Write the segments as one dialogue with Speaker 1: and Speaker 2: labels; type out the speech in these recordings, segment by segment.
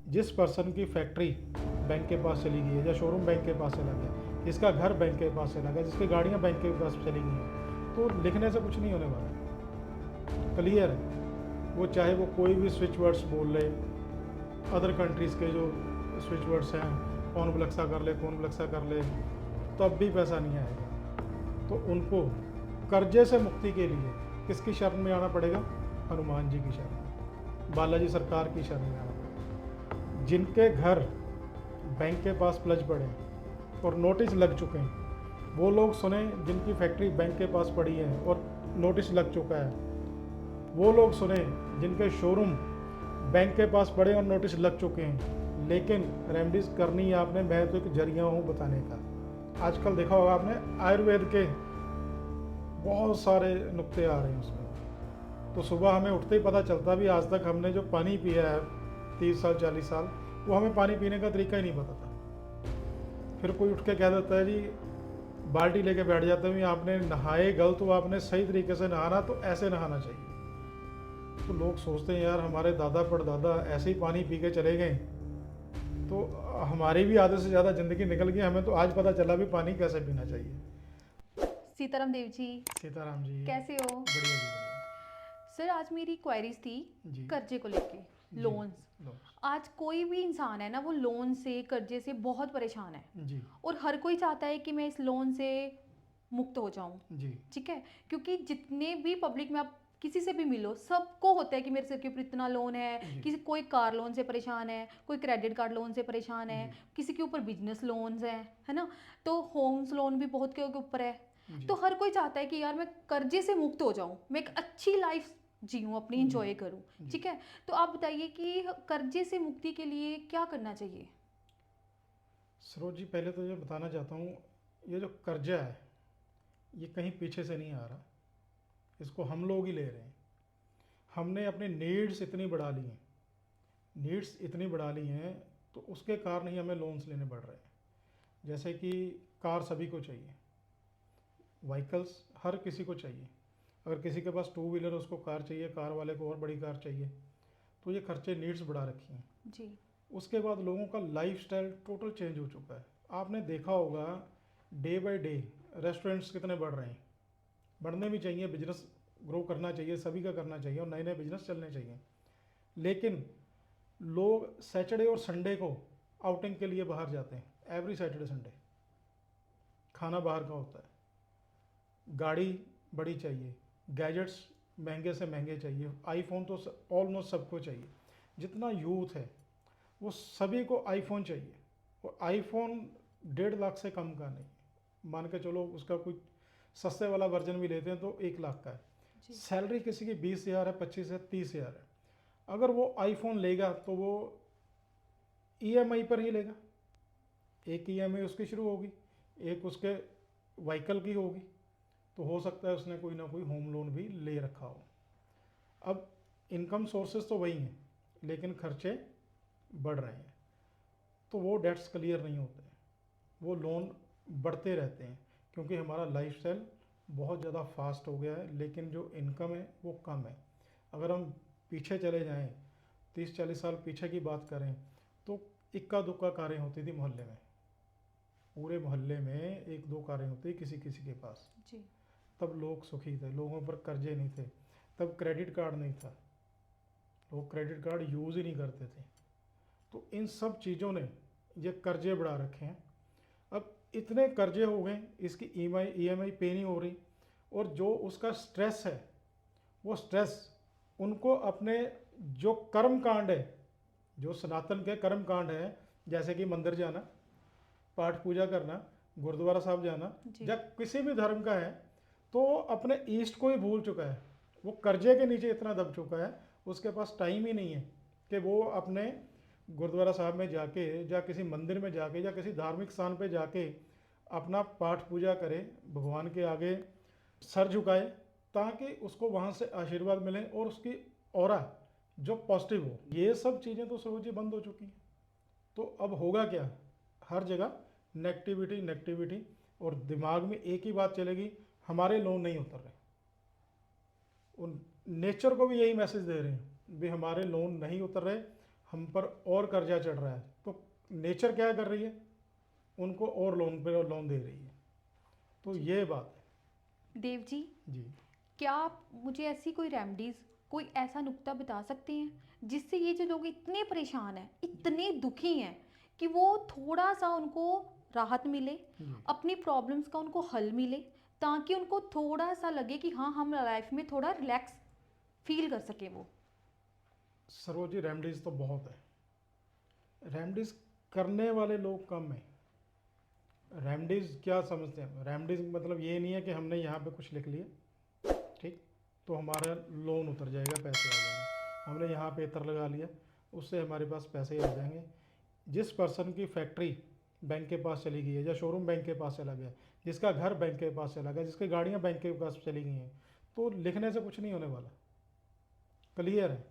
Speaker 1: जिस पर्सन की factory bank के पास चली गई है या शोरूम बैंक के पास चला गया, जिसका घर बैंक के पास चला गया, जिसकी गाड़ियाँ बैंक के पास चली गई हैं, तो लिखने से कुछ नहीं होने वाला, क्लियर है। वो चाहे वो कोई भी स्विच वर्ड्स बोल ले, अदर कंट्रीज़ के जो स्विच वर्ड्स हैं, कौन ब्लक्सा कर ले, कौन ब्लक्सा कर ले, तब भी पैसा नहीं आएगा। तो उनको कर्जे से मुक्ति के लिए किसकी शरण में आना पड़ेगा? हनुमान जी की शरण में, बालाजी सरकार की शरण में आना पड़ेगा। जिनके घर बैंक के पास प्लज पड़े हैं और नोटिस लग चुके हैं, वो लोग सुने जिनकी फैक्ट्री बैंक के पास पड़ी है और नोटिस लग चुका है। वो लोग सुने जिनके शोरूम बैंक के पास पड़े और नोटिस लग चुके हैं। लेकिन रेमडीज करनी है आपने, मैं तो एक जरिया हूँ बताने का। आजकल देखा होगा आपने, आयुर्वेद के बहुत सारे नुक्ते आ रहे हैं उसमें। तो सुबह हमें उठते ही पता चलता भी, आज तक हमने जो पानी पिया है 30 साल 40 साल, वो हमें पानी पीने का तरीका ही नहीं पता था। फिर कोई उठ के कह देता है जी, बाल्टी लेके बैठ जाते हैं, आपने नहाए गल तो आपने सही तरीके से नहाना, तो ऐसे नहाना चाहिए। तो लोग सोचते हैं यार हमारे दादा परदादा ऐसे ही पानी पी के चले गए, तो हमारी भी आधे से ज़्यादा ज़िंदगी निकल गई, हमें तो आज पता चला भी पानी कैसे पीना चाहिए।
Speaker 2: सीताराम देव जी,
Speaker 1: सीताराम जी,
Speaker 2: कैसे हो?
Speaker 1: बढ़िया जी बढ़िया।
Speaker 2: सर आज मेरी क्वेरीज थी
Speaker 1: जी
Speaker 2: कर्जे को लेके,
Speaker 1: जी,
Speaker 2: लोन्स।
Speaker 1: लो
Speaker 2: आज कोई भी इंसान है ना, वो लोन से, कर्जे से बहुत परेशान है
Speaker 1: जी
Speaker 2: और हर कोई चाहता है कि मैं इस लोन से मुक्त हो जाऊं।
Speaker 1: जी
Speaker 2: ठीक है, क्योंकि जितने भी पब्लिक में आप किसी से भी मिलो, सबको होता है कि मेरे सिर के ऊपर इतना लोन है।
Speaker 1: जी
Speaker 2: किसी कोई कार लोन से परेशान है, कोई क्रेडिट कार्ड लोन से परेशान है,
Speaker 1: जी
Speaker 2: किसी के ऊपर बिजनेस लोन्स हैं, है ना। तो होम्स लोन भी बहुत के ऊपर है।
Speaker 1: जी
Speaker 2: तो हर कोई चाहता है कि यार मैं कर्जे से मुक्त हो जाऊं, मैं एक अच्छी लाइफ जीऊं, अपनी
Speaker 1: जी
Speaker 2: इंजॉय करूं।
Speaker 1: जी।
Speaker 2: ठीक है, तो आप बताइए कि कर्जे से मुक्ति के लिए क्या करना चाहिए?
Speaker 1: सरोज जी, पहले तो ये बताना चाहता हूँ, ये जो कर्जा है ये कहीं पीछे से नहीं आ रहा, इसको हम लोग ही ले रहे हैं। हमने अपनी नीड्स इतनी बढ़ा ली हैं, नीड्स इतनी बढ़ा ली हैं, तो उसके कारण ही हमें लोन्स लेने पड़ रहे हैं। जैसे कि कार सभी को चाहिए, व्हीकल्स हर किसी को चाहिए। अगर किसी के पास टू व्हीलर, उसको कार चाहिए, कार वाले को और बड़ी कार चाहिए। तो ये खर्चे, नीड्स बढ़ा रखी हैं।
Speaker 2: जी।
Speaker 1: उसके बाद लोगों का लाइफस्टाइल टोटल चेंज हो चुका है। आपने देखा होगा डे बाय डे रेस्टोरेंट्स कितने बढ़ रहे हैं। बढ़ने भी चाहिए, बिजनेस ग्रो करना चाहिए, सभी का करना चाहिए और नए नए बिजनेस चलने चाहिए। लेकिन लोग सैटरडे और संडे को आउटिंग के लिए बाहर जाते हैं, एवरी सैटरडे संडे खाना बाहर का होता है, गाड़ी बड़ी चाहिए, गैजेट्स महंगे से महंगे चाहिए, आईफोन तो ऑलमोस्ट सबको चाहिए। जितना यूथ है वो सभी को आईफोन चाहिए, और आईफोन 1.5 लाख से कम का नहीं, मान के चलो उसका कुछ सस्ते वाला वर्जन भी लेते हैं तो 1 लाख का है।
Speaker 2: जी।
Speaker 1: सैलरी किसी की 20,000 है, 25 है, 30,000 है, अगर वो आईफोन लेगा तो वो ईएमआई पर ही लेगा। एक ईएमआई उसकी शुरू होगी, एक उसके व्हीकल की होगी, तो हो सकता है उसने कोई ना कोई होम लोन भी ले रखा हो। अब इनकम सोर्सेज तो वही हैं, लेकिन खर्चे बढ़ रहे हैं, तो वो डेट्स क्लियर नहीं होते हैं, वो लोन बढ़ते रहते हैं, क्योंकि हमारा लाइफस्टाइल बहुत ज़्यादा फास्ट हो गया है, लेकिन जो इनकम है वो कम है। अगर हम पीछे चले जाएं, 30-40 साल पीछे की बात करें, तो इक्का दुक्का कारें होती थी मोहल्ले में, पूरे मोहल्ले में 1-2 कारें होती किसी किसी के पास।
Speaker 2: जी।
Speaker 1: तब लोग सुखी थे, लोगों पर कर्जे नहीं थे, तब क्रेडिट कार्ड नहीं था, लोग क्रेडिट कार्ड यूज़ ही नहीं करते थे। तो इन सब चीज़ों ने ये कर्जे बढ़ा रखे हैं। अब इतने कर्जे हो गए, इसकी ईएमआई पे नहीं हो रही, और जो उसका स्ट्रेस है, वो स्ट्रेस उनको अपने जो कर्म कांड है, जो सनातन के कर्म कांड है, जैसे कि मंदिर जाना, पाठ पूजा करना, गुरुद्वारा साहब जाना,
Speaker 2: जी।
Speaker 1: या किसी भी धर्म का है, तो अपने ईस्ट को ही भूल चुका है। वो कर्जे के नीचे इतना दब चुका है, उसके पास टाइम ही नहीं है कि वो अपने गुरुद्वारा साहब में जाके, या किसी मंदिर में जाके, या किसी धार्मिक स्थान पे जाके अपना पाठ पूजा करे, भगवान के आगे सर झुकाए, ताकि उसको वहाँ से आशीर्वाद मिले और उसकी ऑरा जो पॉजिटिव हो। ये सब चीज़ें तो सरोज जी बंद हो चुकी हैं। तो अब होगा क्या? हर जगह नेगेटिविटी नेगेटिविटी, और दिमाग में एक ही बात चलेगी, हमारे लोन नहीं उतर रहे। उन नेचर को भी यही मैसेज दे रहे हैं भी हमारे लोन नहीं उतर रहे, हम पर और कर्जा चढ़ रहा है, तो नेचर क्या कर रही है, उनको और लोन पे लोन दे रही है। तो ये बात
Speaker 2: देव जी,
Speaker 1: है जी।
Speaker 2: क्या आप मुझे ऐसी कोई रेमेडीज, कोई ऐसा नुक्ता बता सकते हैं जिससे ये जो लोग इतने परेशान हैं, इतने दुखी हैं, कि वो थोड़ा सा उनको राहत मिले,
Speaker 1: जी
Speaker 2: अपनी प्रॉब्लम्स का उनको हल मिले, ताकि उनको थोड़ा सा लगे कि हाँ, हम लाइफ में थोड़ा रिलैक्स फील कर सके वो।
Speaker 1: सरोजी, रेमडीज़ तो बहुत है, रेमडीज़ करने वाले लोग कम हैं। रेमडीज़ क्या समझते हैं, रेमडीज़ मतलब ये नहीं है कि हमने यहाँ पे कुछ लिख लिया, ठीक, तो हमारा लोन उतर जाएगा, पैसे आ जाएंगे। हमने यहाँ पे इत्र लगा लिया, उससे हमारे पास पैसे ही आ जाएंगे। जिस पर्सन की फैक्ट्री बैंक के पास चली गई है, या शोरूम बैंक के पास चला गया, जिसका घर बैंक के पास चला गया, जिसकी गाड़ियाँ बैंक के पास चली गई हैं, तो लिखने से कुछ नहीं होने वाला, क्लियर है।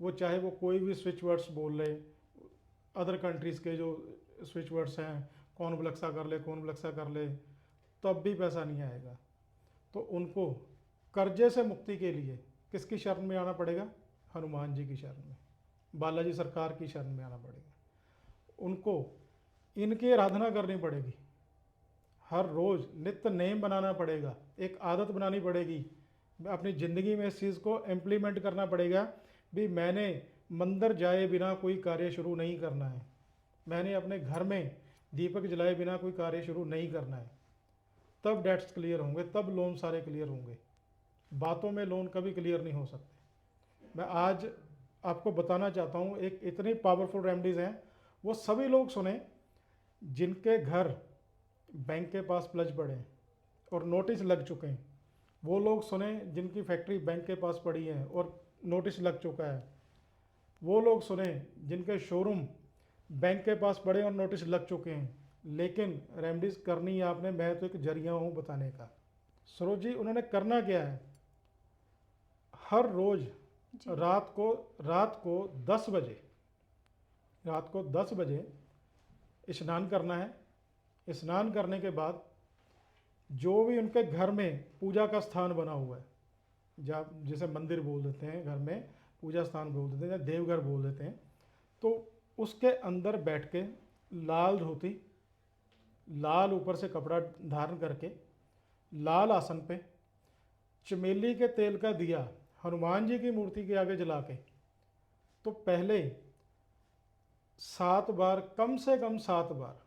Speaker 1: वो चाहे वो कोई भी स्विच वर्ड्स बोल ले, अदर कंट्रीज़ के जो स्विच वर्ड्स हैं, कौन ब्लक्सा कर ले, कौन ब्लक्सा कर ले, तब भी पैसा नहीं आएगा। तो उनको कर्जे से मुक्ति के लिए किसकी शरण में आना पड़ेगा, हनुमान जी की शरण में, बालाजी सरकार की शरण में आना पड़ेगा। उनको इनकी आराधना करनी पड़ेगी, हर रोज़ नित्य नेम बनाना पड़ेगा, एक आदत बनानी पड़ेगी, अपनी ज़िंदगी में इस चीज़ को इम्प्लीमेंट करना पड़ेगा भी मैंने मंदिर जाए बिना कोई कार्य शुरू नहीं करना है, मैंने अपने घर में दीपक जलाए बिना कोई कार्य शुरू नहीं करना है। तब डेट्स क्लियर होंगे, तब लोन सारे क्लियर होंगे। बातों में लोन कभी क्लियर नहीं हो सकते। मैं आज आपको बताना चाहता हूँ, एक इतनी पावरफुल रेमडीज़ हैं, वो सभी लोग सुने जिनके घर बैंक के पास प्लज पड़े हैं और नोटिस लग चुके हैं। वो लोग सुने जिनकी फैक्ट्री बैंक के पास पड़ी है और नोटिस लग चुका है। वो लोग सुने जिनके शोरूम बैंक के पास पड़े और नोटिस लग चुके हैं। लेकिन रेमडीज़ करनी है आपने, मैं तो एक जरिया हूँ बताने का। सरोज जी, उन्होंने करना क्या है, हर रोज़
Speaker 2: जी।
Speaker 1: रात को 10 बजे, रात को 10 बजे स्नान करना है। स्नान करने के बाद जो भी उनके घर में पूजा का स्थान बना हुआ है, जहाँ जैसे मंदिर बोल देते हैं, घर में पूजा स्थान बोल देते हैं, या देवघर बोल देते हैं, तो उसके अंदर बैठ के लाल धोती, लाल ऊपर से कपड़ा धारण करके, लाल आसन पे चमेली के तेल का दिया हनुमान जी की मूर्ति के आगे जला के, तो पहले 7 बार, कम से कम 7 बार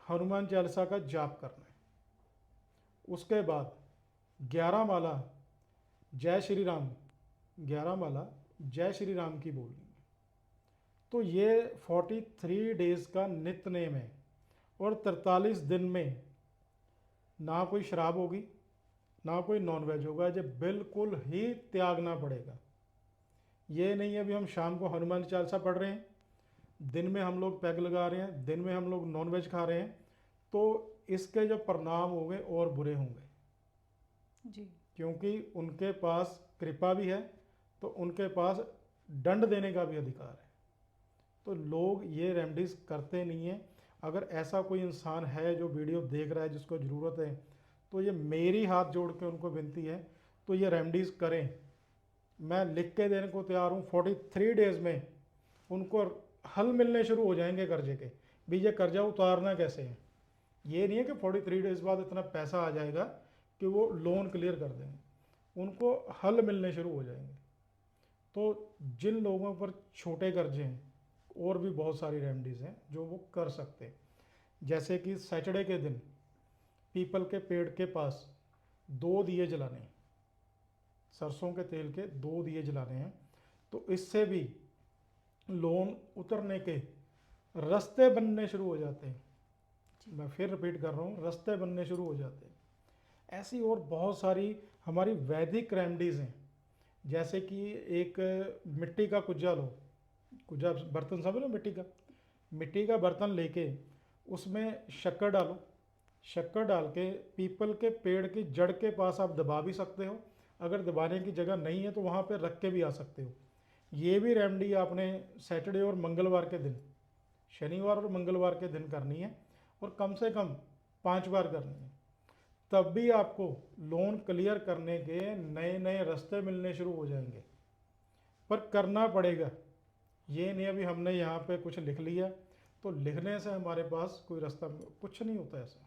Speaker 1: हनुमान चालीसा का जाप करना है। उसके बाद 11 माला जय श्री राम, 11 माला जय श्री राम की बोलनी है। तो ये 43 डेज़ का नित्य नेम है, और 43 दिन में ना कोई शराब होगी, ना कोई नॉनवेज होगा, ये बिल्कुल ही त्यागना पड़ेगा। ये नहीं है भी हम शाम को हनुमान चालीसा पढ़ रहे हैं, दिन में हम लोग पैग लगा रहे हैं, दिन में हम लोग नॉनवेज खा रहे हैं, तो इसके जो परिणाम होंगे और बुरे होंगे
Speaker 2: जी।
Speaker 1: क्योंकि उनके पास कृपा भी है, तो उनके पास दंड देने का भी अधिकार है। तो लोग ये रेमडीज़ करते नहीं हैं। अगर ऐसा कोई इंसान है जो वीडियो देख रहा है जिसको ज़रूरत है, तो ये मेरी हाथ जोड़ के उनको विनती है, तो ये रेमडीज़ करें। मैं लिख के देने को तैयार हूँ। 43 डेज़ में उनको हल मिलने शुरू हो जाएंगे कर्जे के, भी ये कर्जा उतारना कैसे है। ये नहीं है कि 43 डेज़ बाद इतना पैसा आ जाएगा कि वो लोन क्लियर कर देंगे, उनको हल मिलने शुरू हो जाएंगे। तो जिन लोगों पर छोटे कर्जे हैं, और भी बहुत सारी रेमडीज़ हैं जो वो कर सकते हैं। जैसे कि सैटरडे के दिन पीपल के पेड़ के पास 2 दिए जलाने हैं, सरसों के तेल के 2 दिए जलाने हैं, तो इससे भी लोन उतरने के रास्ते बनने शुरू हो जाते हैं। मैं फिर रिपीट कर रहा हूँ, रास्ते बनने शुरू हो जाते हैं। ऐसी और बहुत सारी हमारी वैदिक रेमडीज़ हैं, जैसे कि एक मिट्टी का कुज्जा लो, कुज्जा बर्तन समझ लो, मिट्टी का बर्तन लेके उसमें शक्कर डालो, शक्कर डाल के पीपल के पेड़ की जड़ के पास आप दबा भी सकते हो, अगर दबाने की जगह नहीं है तो वहाँ पे रख के भी आ सकते हो। ये भी रेमडी आपने सैटरडे और मंगलवार के दिन, शनिवार और मंगलवार के दिन करनी है, और कम से कम 5 बार करनी है। तब भी आपको लोन क्लियर करने के नए नए रास्ते मिलने शुरू हो जाएंगे, पर करना पड़ेगा। ये नहीं अभी हमने यहाँ पे कुछ लिख लिया तो लिखने से हमारे पास कोई रास्ता कुछ नहीं होता ऐसा।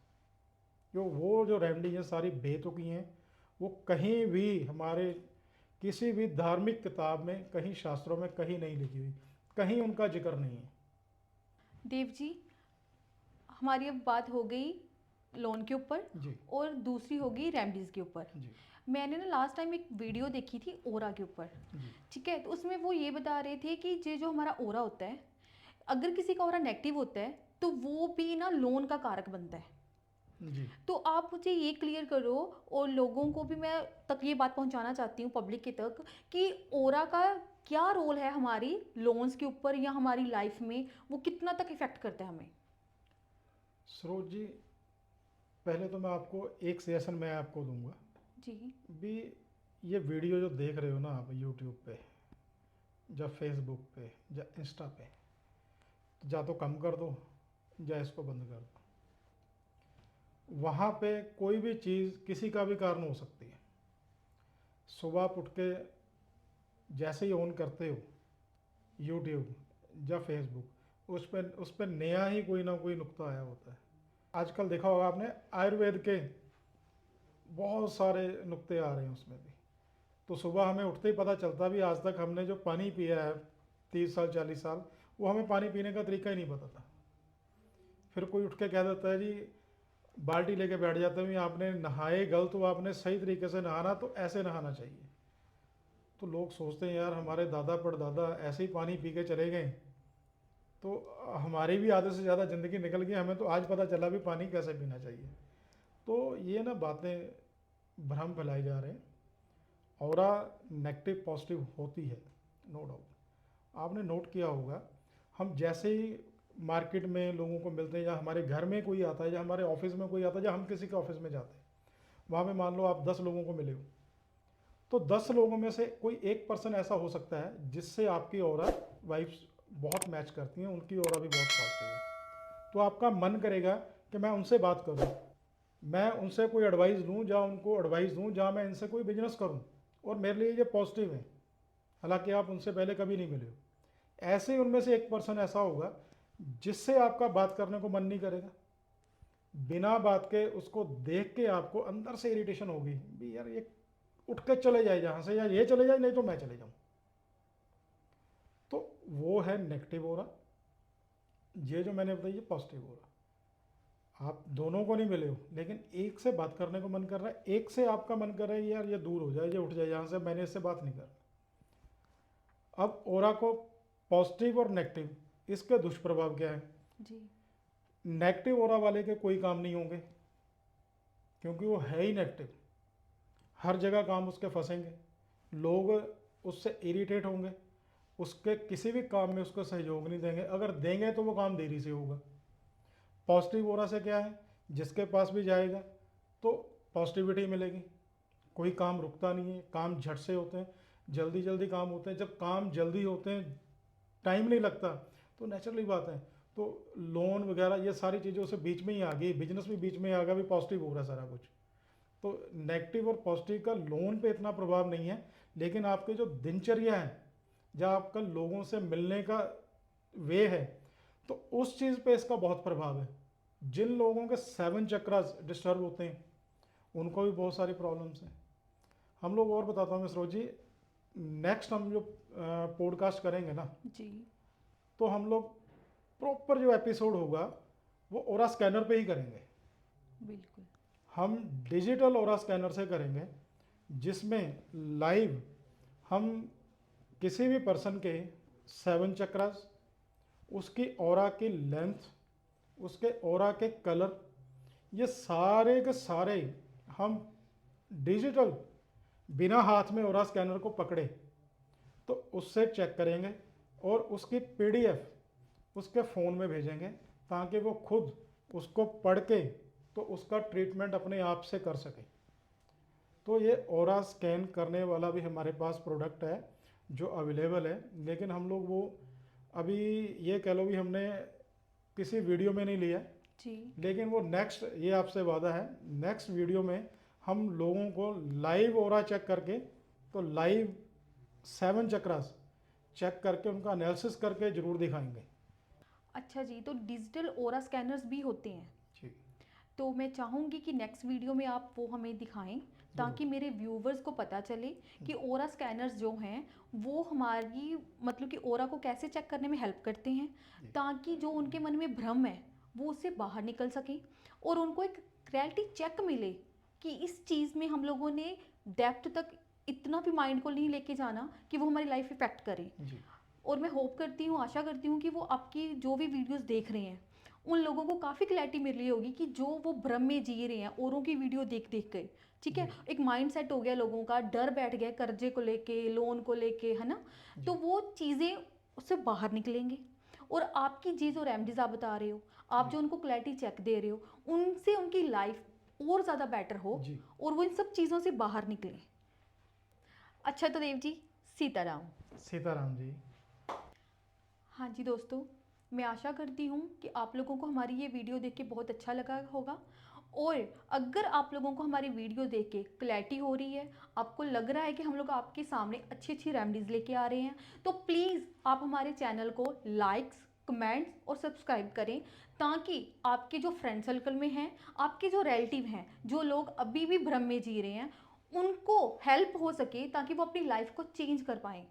Speaker 1: वो जो रेमेडी हैं सारी बेतुकी हैं, वो कहीं भी हमारे किसी भी धार्मिक किताब में, कहीं शास्त्रों में कहीं नहीं लिखी हुई, कहीं उनका जिक्र नहीं है।
Speaker 2: देव जी, हमारी अब बात हो गई लोन के ऊपर
Speaker 1: जी
Speaker 2: और दूसरी होगी रेमडीज़ के ऊपर।
Speaker 1: जी
Speaker 2: मैंने ना लास्ट टाइम एक वीडियो देखी थी ओरा के ऊपर,
Speaker 1: जी
Speaker 2: ठीक है। तो उसमें वो ये बता रहे थे कि ये जो हमारा ओरा होता है, अगर किसी का ओरा नेगेटिव होता है तो वो भी ना लोन का कारक बनता है।
Speaker 1: जी।
Speaker 2: तो आप मुझे ये क्लियर करो, और लोगों को भी मैं तक ये बात पहुंचाना चाहती हूँ, पब्लिक के तक, कि ओरा का क्या रोल है हमारी लोन्स के ऊपर या हमारी लाइफ में, वो कितना तक इफेक्ट करता है हमें।
Speaker 1: सरोज जी, पहले तो मैं आपको एक सेशन मैं आपको दूंगा
Speaker 2: जी
Speaker 1: भी। ये वीडियो जो देख रहे हो ना आप यूट्यूब पे या फेसबुक पे या इंस्टा पे, या तो कम कर दो या इसको बंद कर दो। वहाँ पे कोई भी चीज़ किसी का भी कारण हो सकती है। सुबह आप उठ के जैसे ही ऑन करते हो यूट्यूब या फेसबुक, उस पर नया ही कोई ना कोई नुक्ता आया होता है। आजकल देखा होगा आपने, आयुर्वेद के बहुत सारे नुक्ते आ रहे हैं उसमें भी। तो सुबह हमें उठते ही पता चलता भी, आज तक हमने जो पानी पिया है 30 साल 40 साल, वो हमें पानी पीने का तरीका ही नहीं पता था। फिर कोई उठ के कह देता है जी, बाल्टी लेके बैठ जाते हैं, आपने नहाए गलत, तो आपने सही तरीके से नहाना, तो ऐसे नहाना चाहिए। तो लोग सोचते हैं यार हमारे दादा परदादा ऐसे ही पानी पी के चले गए, तो हमारी भी आधे से ज़्यादा ज़िंदगी निकल गई, हमें तो आज पता चला भी पानी कैसे पीना चाहिए। तो ये ना बातें भ्रम फैलाई जा रहे हैं। ऑरा नेगेटिव पॉजिटिव होती है, नो डाउट। आपने नोट किया होगा, हम जैसे ही मार्केट में लोगों को मिलते हैं, या हमारे घर में कोई आता है, या हमारे ऑफिस में कोई आता है, या हम किसी के ऑफिस में जाते हैं, वहाँ पे मान लो आप 10 लोगों को मिले हो, तो 10 लोगों में से कोई एक पर्सन ऐसा हो सकता है जिससे आपकी ऑरा वाइब्स बहुत मैच करती हैं, उनकी ऑरा भी बहुत पॉजिटिव है। तो आपका मन करेगा कि मैं उनसे बात करूं, मैं उनसे कोई एडवाइस लूं, या उनको एडवाइस दूं, जहाँ मैं इनसे कोई बिजनेस करूं, और मेरे लिए ये पॉजिटिव है, हालांकि आप उनसे पहले कभी नहीं मिले हो। ऐसे ही उनमें से एक पर्सन ऐसा होगा जिससे आपका बात करने को मन नहीं करेगा, बिना बात के उसको देख के आपको अंदर से इरिटेशन होगी भी, यार ये उठ के चले जाए जहाँ से, या ये चले जाए, नहीं तो मैं चले जाऊँ। तो वो है नेगेटिव ओरा। ये जो मैंने बताई ये पॉजिटिव ओरा। आप दोनों को नहीं मिले हो, लेकिन एक से बात करने को मन कर रहा है, एक से आपका मन कर रहा है यार ये दूर हो जाए, ये उठ जाए यहाँ से, मैंने इससे बात नहीं करना। अब ओरा को पॉजिटिव और नेगेटिव, इसके दुष्प्रभाव क्या है
Speaker 2: जी
Speaker 1: नेगेटिव ओरा वाले के कोई काम नहीं होंगे, क्योंकि वो है ही नेगेटिव। हर जगह काम उसके फंसेंगे, लोग उससे इरिटेट होंगे, उसके किसी भी काम में उसको सहयोग नहीं देंगे, अगर देंगे तो वो काम देरी से होगा। पॉजिटिव ओरा से क्या है, जिसके पास भी जाएगा तो पॉजिटिविटी मिलेगी, कोई काम रुकता नहीं है, काम झट से होते हैं, जल्दी जल्दी काम होते हैं। जब काम जल्दी होते हैं, टाइम नहीं लगता, तो नेचुरली बात है, तो लोन वगैरह ये सारी चीज़ों से बीच में ही आ गई, बिजनेस भी बीच में आ गया, भी पॉजिटिव हो रहा है सारा कुछ। तो नेगेटिव और पॉजिटिव का लोन पे इतना प्रभाव नहीं है, लेकिन आपके जो दिनचर्या है, जहाँ आपका लोगों से मिलने का वे है, तो उस चीज़ पे इसका बहुत प्रभाव है। जिन लोगों के 7 चक्रास डिस्टर्ब होते हैं उनको भी बहुत सारी प्रॉब्लम्स हैं। हम लोग और बताता हूँ मिश्रो जी, नेक्स्ट हम जो पॉडकास्ट करेंगे ना,
Speaker 2: जी
Speaker 1: तो हम लोग प्रॉपर जो एपिसोड होगा वो ओरा स्कैनर पे ही करेंगे।
Speaker 2: बिल्कुल।
Speaker 1: हम डिजिटल ओरा स्कैनर से करेंगे, जिसमें लाइव हम किसी भी पर्सन के 7 चक्रास, उसकी ओरा की लेंथ, उसके ओरा के कलर, ये सारे के सारे हम डिजिटल बिना हाथ में ओरा स्कैनर को पकड़े तो उससे चेक करेंगे, और उसकी पीडीएफ उसके फ़ोन में भेजेंगे, ताकि वो खुद उसको पढ़ के तो उसका ट्रीटमेंट अपने आप से कर सके। तो ये ओरा स्कैन करने वाला भी हमारे पास प्रोडक्ट है जो अवेलेबल है, लेकिन हम लोग वो अभी ये कह लो भी हमने किसी वीडियो में नहीं लिया,
Speaker 2: जी
Speaker 1: लेकिन वो नेक्स्ट, ये आपसे वादा है, नेक्स्ट वीडियो में हम लोगों को लाइव ओरा चेक करके, तो लाइव 7 चक्रास चेक करके उनका एनालिसिस करके ज़रूर दिखाएंगे।
Speaker 2: अच्छा जी, तो डिजिटल ओरा स्कैनर्स भी होते हैं,
Speaker 1: जी
Speaker 2: तो मैं चाहूँगी कि नेक्स्ट वीडियो में आप वो हमें दिखाएं ताकि मेरे व्यूवर्स को पता चले कि ओरा स्कैनर्स जो हैं वो हमारी मतलब कि ओरा को कैसे चेक करने में हेल्प करते हैं, ताकि जो उनके मन में भ्रम है वो उससे बाहर निकल सके और उनको एक रियलिटी चेक मिले कि इस चीज़ में हम लोगों ने डेप्थ तक इतना भी माइंड को नहीं लेके जाना कि वो हमारी लाइफ इफेक्ट करे।
Speaker 1: जी
Speaker 2: और मैं होप करती हूँ, आशा करती हूँ कि वो आपकी जो भी वीडियोस देख रहे हैं उन लोगों को काफ़ी क्लैरिटी मिल रही होगी कि जो वो भ्रम में जी रहे हैं औरों की वीडियो देख देख के, ठीक है, एक माइंड सेट हो गया लोगों का, डर बैठ गया कर्जे को लेके, लोन को लेके, है ना, तो वो चीज़ें उससे बाहर निकलेंगे। और आपकी जी जो रेमेडीज आप बता रहे हो, आप जो उनको क्लैरिटी चेक दे रहे हो, उनसे उनकी लाइफ और ज़्यादा बेटर हो
Speaker 1: जी
Speaker 2: और वो इन सब चीज़ों से बाहर निकले। अच्छा तो देव जी, सीताराम।
Speaker 1: सीताराम जी।
Speaker 2: हाँ जी दोस्तों, मैं आशा करती हूँ कि आप लोगों को हमारी ये वीडियो देख के बहुत अच्छा लगा होगा। और अगर आप लोगों को हमारी वीडियो देख के क्लैरिटी हो रही है, आपको लग रहा है कि हम लोग आपके सामने अच्छी अच्छी रेमेडीज़ लेके आ रहे हैं, तो प्लीज़ आप हमारे चैनल को लाइक्स, कमेंट्स और सब्सक्राइब करें, ताकि आपके जो फ्रेंड सर्कल में हैं, आपके जो रिलेटिव हैं, जो लोग अभी भी भ्रम में जी रहे हैं, उनको हेल्प हो सके ताकि वो अपनी लाइफ को चेंज कर पाएँ।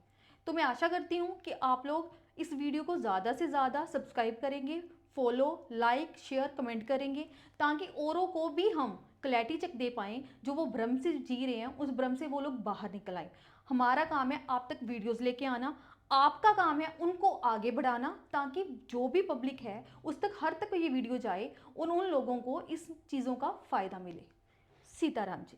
Speaker 2: तो मैं आशा करती हूँ कि आप लोग इस वीडियो को ज़्यादा से ज़्यादा सब्सक्राइब करेंगे, फॉलो, लाइक, शेयर, कमेंट करेंगे, ताकि औरों को भी हम क्लैरिटी चेक दे पाएँ। जो वो भ्रम से जी रहे हैं, उस भ्रम से वो लोग बाहर निकल आए। हमारा काम है आप तक वीडियोस लेके आना, आपका काम है उनको आगे बढ़ाना, ताकि जो भी पब्लिक है उस तक हर तक ये वीडियो जाए और उन लोगों को इस चीज़ों का फ़ायदा मिले। सीताराम जी।